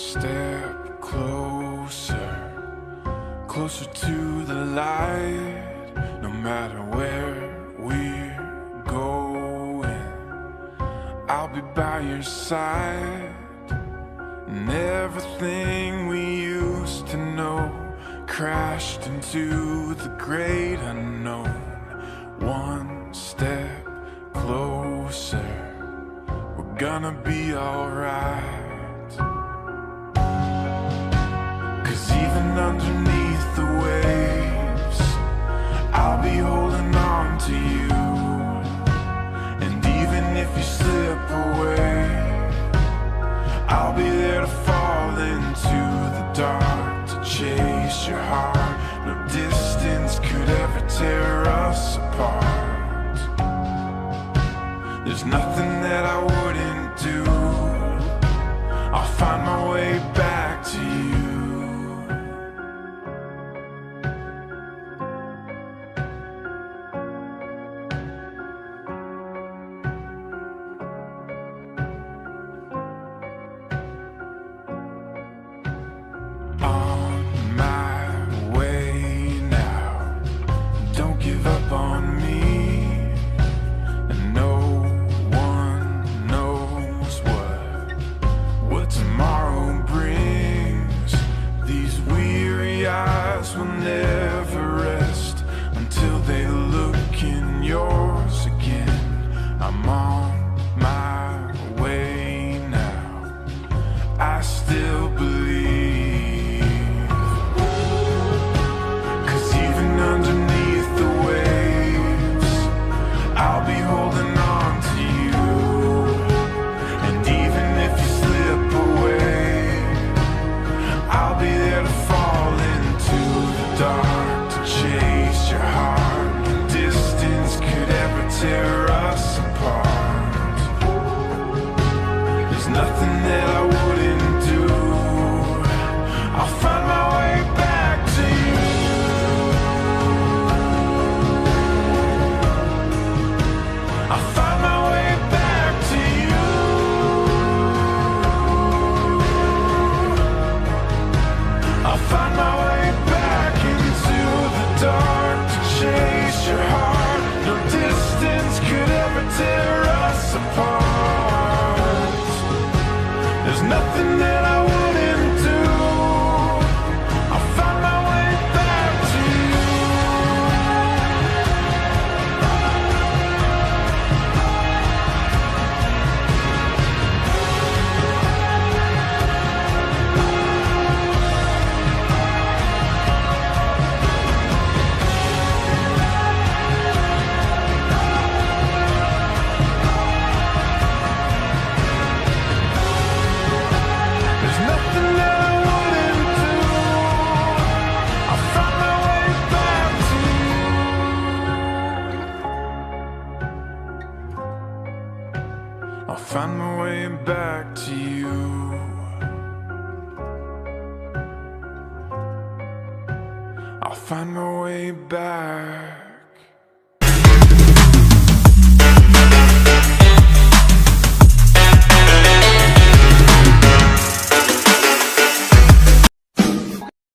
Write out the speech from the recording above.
step closer, closer to the light. No matter where we're going, I'll be by your side. And everything we used to know crashed into the great unknown. One step closer, we're gonna be alright. 'Cause even underneath the waves, I'll be holding on to you. And even if you slip away, I'll be there to fall into the dark, to chase your heart. No distance could ever tear us apart. There's nothing that I wouldn't do. I'll find my way back to you. Will never rest until they look in yours again. I'm on my way now. I still believe. 'Cause even underneath the waves, I'll be holding on to you. And even if you slip away, I'll be there to fall into the dark, to chase your heart. No distance could ever tear us apart. There's nothing that I wouldn't do. I'll find my way back to you. I'll find my way back to you. I'll find my way back into the dark, to chase your heart. No distance could ever tear us apart. There's nothing that I wouldn't do. I'll find my way back to you. There's nothing that I wouldn't do. I'll find my way back to you. I'll find my way back to you. I'll find my way back.